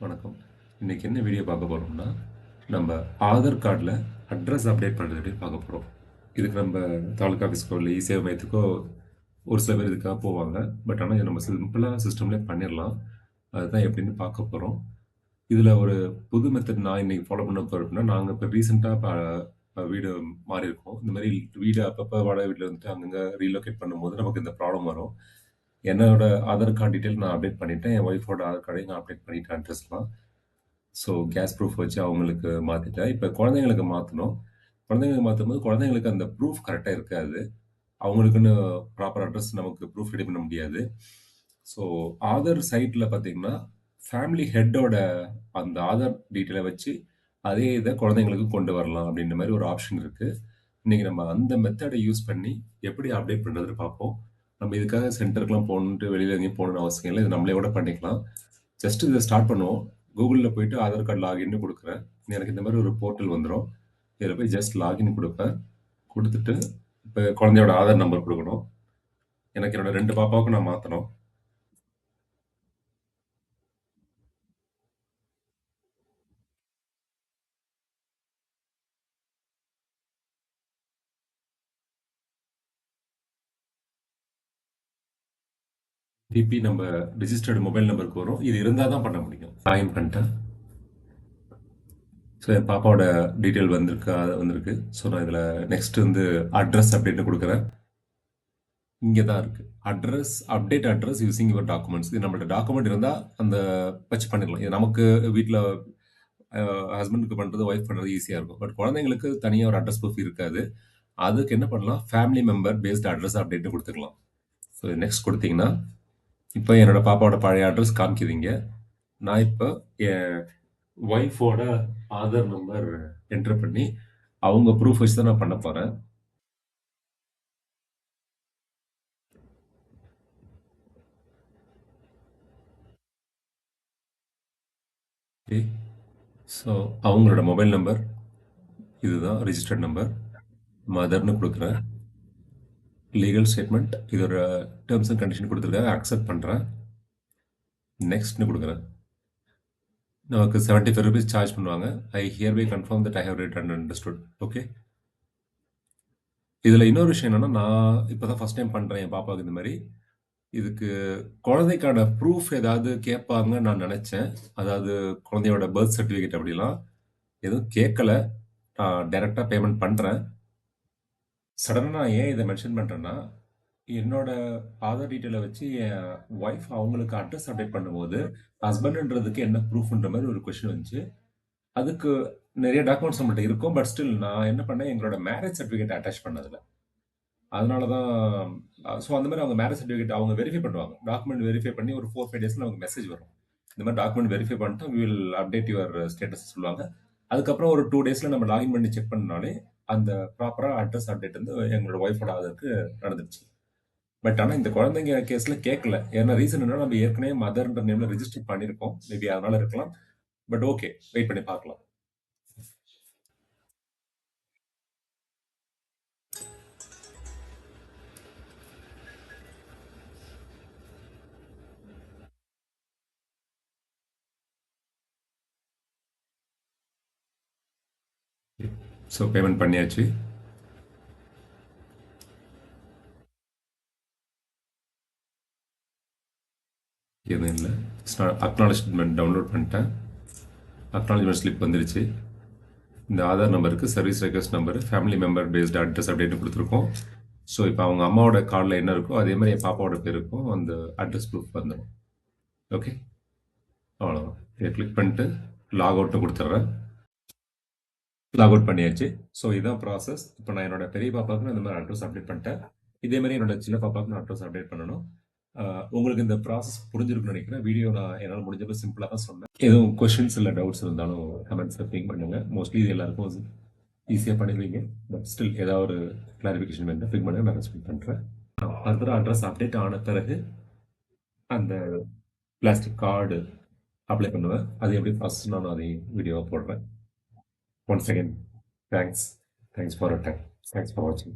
வணக்கம். இன்னைக்கு என்ன வீடியோ பார்க்க போறோம்னா, நம்ம ஆதார் கார்டில் அட்ரஸ் அப்டேட் பண்ணுறது எப்படி பார்க்க போகிறோம். இதுக்கு நம்ம தாலுகா ஆஃபீஸ்க்கோ இல்லை இசேவை மையத்துக்கோ ஒரு சில பேர் இதுக்காக போவாங்க. பட் ஆனால் இது நம்ம சிம்பிளாக சிஸ்டம்லேயே பண்ணிடலாம். அதுதான் எப்படின்னு பார்க்க போகிறோம். இதில் ஒரு புது மெத்தட் நான் இன்னைக்கு ஃபாலோ பண்ண போகிறேன் அப்படின்னா, நாங்கள் இப்போ ரீசெண்டாக வீடு மாறி இருக்கோம். இந்த மாதிரி வீடு அப்பப்போ வாடகை வீட்டில் வந்துட்டு அங்கங்கே ரீலோகேட் பண்ணும்போது நமக்கு இந்த ப்ராப்ளம் வரும். என்னோட ஆதார் கார்டு டீட்டெயில் நான் அப்டேட் பண்ணிட்டேன். என் ஒய்ஃபோட ஆதார் கார்டையும் நான் அப்டேட் பண்ணிட்டேன் அட்ரஸ்லாம். ஸோ கேஸ் ப்ரூஃப் வச்சு அவங்களுக்கு மாற்றிட்டேன். இப்போ குழந்தைங்களுக்கு மாற்றணும். குழந்தைங்களுக்கு மாற்றும்போது குழந்தைங்களுக்கு அந்த ப்ரூஃப் கரெக்டாக இருக்காது. அவங்களுக்குன்னு ப்ராப்பர் அட்ரஸ் நமக்கு ப்ரூஃப் ரெடி பண்ண முடியாது. ஸோ ஆதார் சைட்டில் பார்த்தீங்கன்னா, ஃபேமிலி ஹெட்டோட அந்த ஆதார் டீட்டெயிலை வச்சு அதே இதை குழந்தைங்களுக்கு கொண்டு வரலாம் அப்படின்ற மாதிரி ஒரு ஆப்ஷன் இருக்குது. இன்றைக்கி நம்ம அந்த மெத்தடை யூஸ் பண்ணி எப்படி அப்டேட் பண்ணுறதுன்னு பார்ப்போம். நம்ம இதுக்காக சென்டருக்குலாம் போகணுன்ட்டு வெளியில் எங்கேயும் போகணுன்னு அவசியம் இல்லை. இது நம்மளே கூட பண்ணிக்கலாம். ஜஸ்ட் இதை ஸ்டார்ட் பண்ணுவோம். கூகுளில் போயிட்டு ஆதார் கார்டு லாகின்னு கொடுக்குறேன். எனக்கு இந்த மாதிரி ஒரு போர்ட்டல் வந்துடும். இதில் போய் ஜஸ்ட் லாகின் கொடுப்பேன். கொடுத்துட்டு இப்போ குழந்தையோட ஆதார் நம்பர் கொடுக்கணும். எனக்கு என்னோட 2 பாப்பாவுக்கும் நான் மாற்றணும். டிபி நம்ம ரிஜிஸ்டர்டு மொபைல் நம்பருக்கு வரும். இது இருந்தால் தான் பண்ண முடியும். லாகின் பண்ணிட்டேன். ஸோ என் பாப்பாவோட டீட்டெயில் வந்திருக்கு. ஸோ நான் இதில் நெக்ஸ்ட் வந்து அட்ரஸ் அப்டேட்னு கொடுக்குறேன். இங்கே தான் இருக்குது. Update address using your documents. இது நம்மள்ட்ட டாக்குமெண்ட் இருந்தால் அந்த வச்சு பண்ணிடலாம். இது நமக்கு வீட்டில் ஹஸ்பண்டுக்கு பண்ணுறது, ஒய்ஃப் பண்ணுறது ஈஸியாக இருக்கும். பட் குழந்தைங்களுக்கு தனியாக ஒரு அட்ரஸ் ப்ரூஃப் இருக்காது. அதுக்கு என்ன பண்ணலாம், ஃபேமிலி மெம்பர் பேஸ்ட் அட்ரஸ் அப்டேட்னு கொடுத்துக்கலாம். ஸோ நெக்ஸ்ட் கொடுத்தீங்கன்னா இப்போ என்னோட பாப்பாவோட பழைய அட்ரஸ் காமிக்குதுங்க. நான் இப்போ என் ஒய்ஃபோட ஆதார் நம்பர் என்டர் பண்ணி அவங்க ப்ரூஃப் வச்சு தான் நான் பண்ண போகிறேன். ஓகே, ஸோ அவங்களோட மொபைல் நம்பர் இதுதான் ரிஜிஸ்டர்ட் நம்பர். மதர்னு கொடுக்குறேன். லீகல் ஸ்டேட்மெண்ட் இதோட டேர்ம்ஸ் அண்ட் கண்டிஷன் கொடுத்துருக்காங்க. அக்செப்ட் பண்ணுறேன். நெக்ஸ்ட்னு கொடுக்குறேன். நமக்கு 75 rupees சார்ஜ் பண்ணுவாங்க. I hereby confirm that I have read and understood. Okay, இதில் இன்னொரு விஷயம் என்னென்னா, நான் இப்போ தான் ஃபஸ்ட் டைம் பண்ணுறேன் என் பாப்பாவுக்கு இந்த மாதிரி. இதுக்கு குழந்தைக்கான ப்ரூஃப் ஏதாவது கேட்பாங்கன்னு நான் நினச்சேன். அதாவது குழந்தையோட பர்த் சர்டிஃபிகேட் அப்படிலாம் எதுவும் கேட்கல. நான் டைரெக்டாக பேமெண்ட் பண்ணுறேன். சடனாக நான் ஏன் இதை மென்ஷன் பண்ணுறேன்னா, என்னோட ஆதார் டீட்டெயிலை வச்சு என் ஒய்ஃப் அவங்களுக்கு அட்ரஸ் அப்டேட் பண்ணும்போது ஹஸ்பண்டுன்றதுக்கு என்ன ப்ரூஃப்ன்ற மாதிரி ஒரு கொஷின் வந்துச்சு. அதுக்கு நிறைய டாக்குமெண்ட்ஸ் நம்மள்ட்ட இருக்கும். பட் ஸ்டில் நான் என்ன பண்ணேன், எங்களோட மேரேஜ் சர்டிஃபிகேட் அட்டாச் பண்ணதில்லை. அதனால தான் ஸோ அந்த மாதிரி அவங்க மேரேஜ் சர்டிஃபிகேட் அவங்க வெரிஃபை பண்ணுவாங்க. டாக்குமெண்ட் வெரிஃபை பண்ணி ஒரு 4-5 டேஸில் நமக்கு மெசேஜ் வரும். இந்த மாதிரி டாக்குமெண்ட் வெரிஃபை பண்ணிட்டு we will update your status சொல்லுவாங்க. அதுக்கப்புறம் ஒரு 2 டேஸில் நம்ம லாகின் பண்ணி செக் பண்ணாலே அந்த ப்ராப்பராக அட்ரஸ் அப்டேட் வந்து எங்களோட ஒய்ஃபோட ஆதருக்கு நடந்துருச்சு. பட் ஆனால் இந்த குழந்தைங்க கேஸில் கேட்கல. ஏன்னா ரீசன் என்னன்னா, நம்ம ஏற்கனவே மதர்ன்ற நேமில் ரிஜிஸ்டர் பண்ணியிருக்கோம். மேபி அதனால இருக்கலாம். பட் ஓகே, வெயிட் பண்ணி பார்க்கலாம். ஸோ பேமெண்ட் பண்ணியாச்சு. எதுவும் இல்லை. அக்னாலஜ்மெண்ட் டவுன்லோட் பண்ணிட்டேன். அக்னாலஜ்மெண்ட் ஸ்லிப் வந்துருச்சு. இந்த ஆதார் நம்பருக்கு service request number, family member based address அப்டேட்னு கொடுத்துருக்கோம். ஸோ இப்போ அவங்க அம்மாவோட கார்டில் என்ன இருக்கோ அதே மாதிரி என் பாப்பாவோட பேர் இருக்கும். அந்த அட்ரஸ் ப்ரூஃப் வந்துடும். ஓகே, அவ்வளோதான். இதை கிளிக் பண்ணிட்டு லாக் அவுட்னு கொடுத்துட்றேன். லாக் அவுட் பண்ணியாச்சு. ஸோ இதுதான் ப்ராசஸ். இப்போ நான் என்னோட பெரிய பாப்பாவுக்கு இந்த மாதிரி அட்ரஸ் அப்டேட் பண்ணிட்டேன். இதே மாதிரி என்னோட சின்ன பாப்பாவுக்கு நான் அட்ரஸ் அப்டேட் பண்ணணும். உங்களுக்கு இந்த ப்ராசஸ் புரிஞ்சிருக்குன்னு நினைக்கிறேன். வீடியோ நான் என்னால் முடிஞ்சப்போ சிம்பிளாக தான் சொன்னேன். எதுவும் கொஷின்ஸ் இல்லை டவுட்ஸ் இருந்தாலும் கமெண்ட்ஸில் பிங் பண்ணுங்கள். மோஸ்ட்லி இது எல்லாருக்கும் ஈஸியாக பண்ணிடுவீங்க. பட் ஸ்டில் ஏதாவது ஒரு கிளாரிஃபிகேஷன் வேணும் பிக் பண்ணுங்கள். நான் ரெஸ்பெக்ட் பண்ணுறேன். ஃபர்தராக அட்ரஸ் அப்டேட் ஆன பிறகு அந்த பிளாஸ்டிக் கார்டு அப்ளை பண்ணுவேன். அது எப்படி ப்ராசஸ் நானும் அதை வீடியோவாக போடுறேன். Once again, thanks for your time. Thanks for watching.